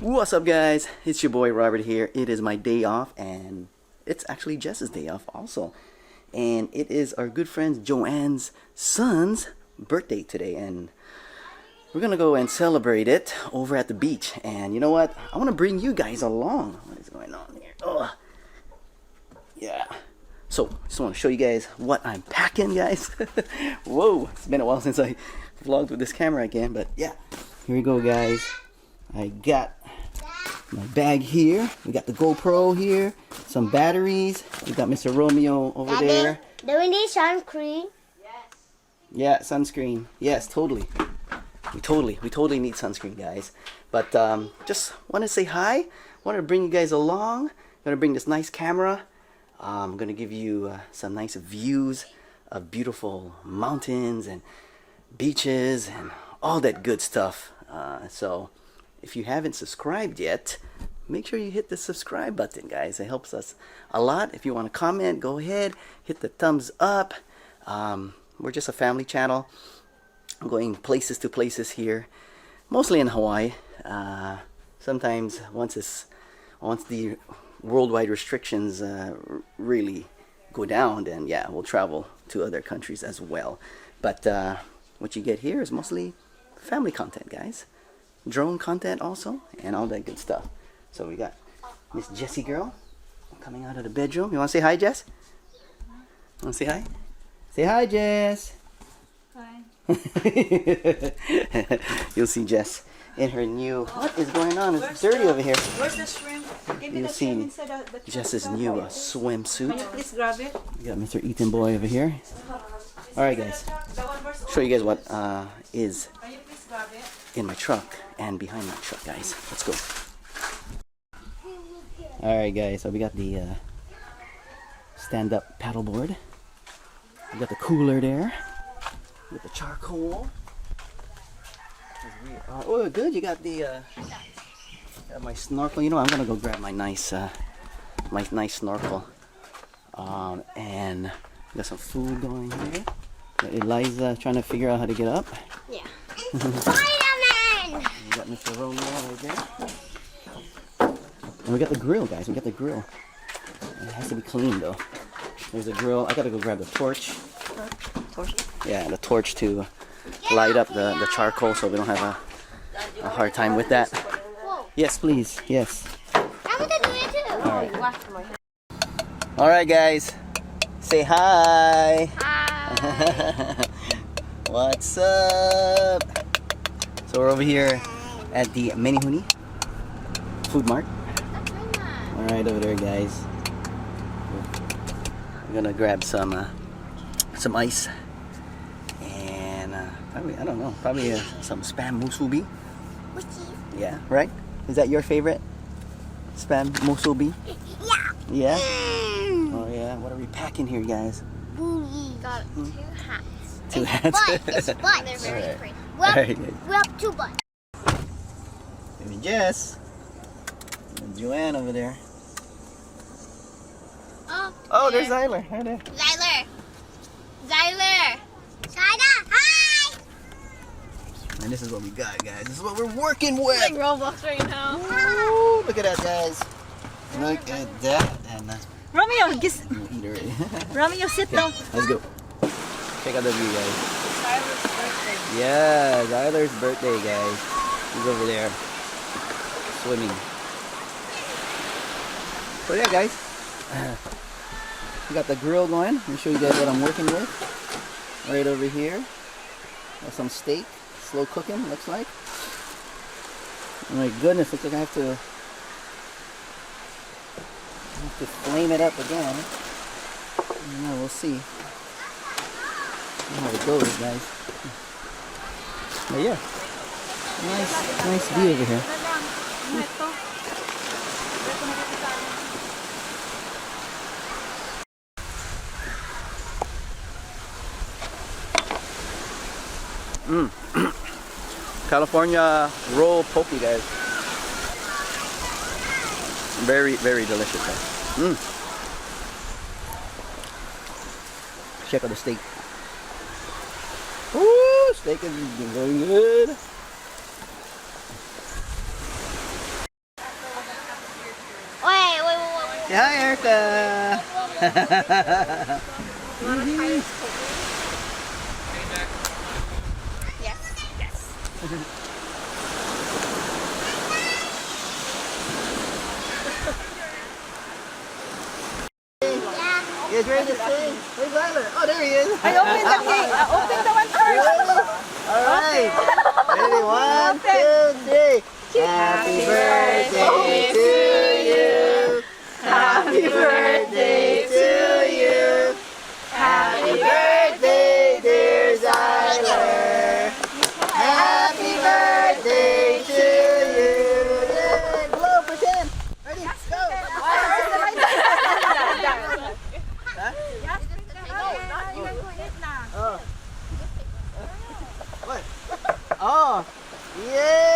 What's up, guys? It's your boy Robert here. It is my day off, and it's actually Jess's day off also. And it is our good friend Joanne's son's birthday today, and we're gonna go and celebrate it over at the beach. And you know what? I want to bring you guys along. What is going on here? Oh, yeah. So, just want to show you guys what I'm packing, guys. Whoa, it's been a while since I vlogged with this camera again, but yeah. Here we go, guys. I got my bag here. We got the GoPro here. Some batteries. We got Mr. Romeo over there. Do we need sunscreen? Yes. Yeah, sunscreen. Yes, totally. We totally need sunscreen, guys. But just want to say hi. Want to bring you guys along. Gonna bring this nice camera. I'm gonna give you some nice views of beautiful mountains and beaches and all that good stuff. So if you haven't subscribed yet, make sure you hit the subscribe button, guys. It helps us a lot. If you want to comment, go ahead, hit the thumbs up. We're just a family channel. I'm going places to places here, mostly in Hawaii. Sometimes once the worldwide restrictions really go down, then yeah, we'll travel to other countries as well. But what you get here is mostly family content, guys. Drone content also, and all that good stuff. So we got Miss Jessie girl coming out of the bedroom. You want to say hi, Jess? Want to say hi? Say hi, Jess. Hi. You'll see Jess in her new. What is going on? It's dirty over here. Where's the shrimp? Give me You'll the see shrimp inside the Jess's new Can swimsuit. you please grab it? We got Mr. Ethan Boy over here. All right, guys. Show you guys what is Can you please grab it? in my truck and behind my truck, guys. Let's go. Alright, guys, so we got the stand-up paddleboard. We got the cooler there with the charcoal. Oh, good, you got the got my snorkel. You know, I'm gonna go grab my nice snorkel. And got some food going here. Got Eliza trying to figure out how to get up. Yeah. Spider-Man! We got Mr. Romeo right there. And we got the grill, guys. We got the grill. It has to be clean, though. There's a grill. I gotta go grab the torch. Torch? Yeah, the torch to light up the charcoal so we don't have a hard time with that. Whoa. Yes, please. Yes. I want to do it too. Alright, guys. Say hi. Hi. What's up? So we're over here at the Menihuni Food Mart. Alright, over there, guys. We're gonna grab some ice and probably, I don't know, probably some spam musubi. Yeah, right? Is that your favorite? Spam musubi? Yeah. Yeah? Oh yeah, what are we packing here, guys? Got 2 hats. 2 hats? It's butt. They're very Alright. pretty. Alright, We have 2 butts. Baby Jess. And Joanne over there. Oh, there's Zyler. Right there. Zyler. Hi. And this is what we got, guys. This is what we're working with. Playing Roblox right now. Ooh, look at that, guys. Look at that. And Romeo, we'll eat already. Romeo, sit down. Let's go. Check out the view, guys. Tyler's birthday. Yeah, Zyler's birthday, guys. He's over there swimming. So yeah, guys. We got the grill going. Let me show you guys what I'm working with. Right over here. Got some steak. Slow cooking, looks like. Oh my goodness, looks like I have to flame it up again. Yeah, we'll see. How it goes, guys. But yeah, nice view over here. California roll poke, guys. Very, very delicious, guys. Check out the steak. Ooh, steak is going good. hi, Erica. Yes. Yes. Yeah. You guys ready to sing? Where's Tyler? Oh, there he is. I opened the gate. Open the one first. All right. Ready? 1, 2, 3. Happy birthday to you. Happy birthday to you. Happy birthday, dear Tyler. Happy birthday to you. Yay! Blow, pretend. Ready? Go. Oh. What? Oh. Yay!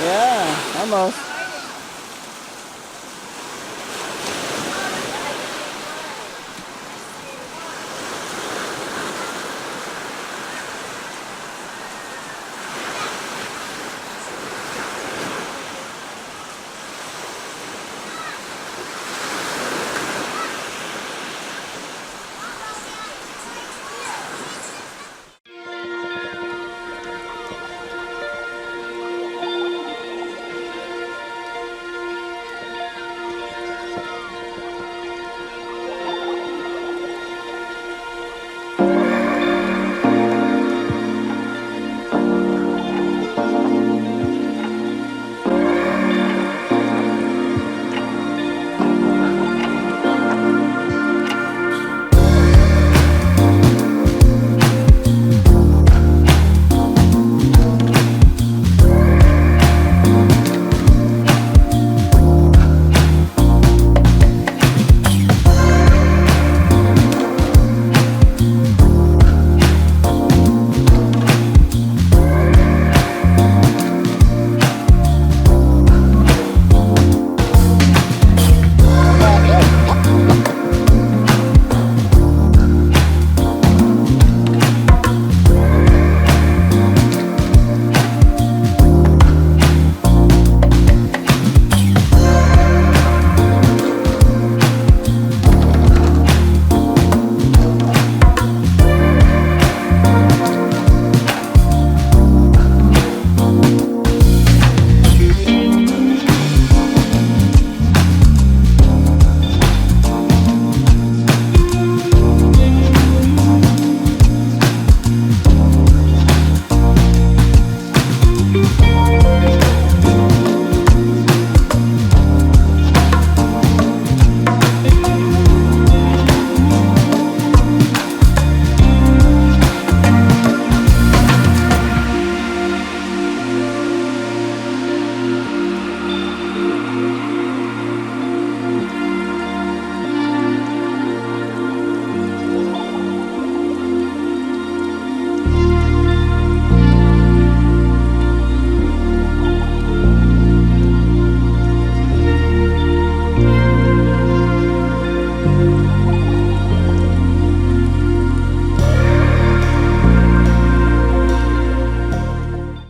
Yeah, almost.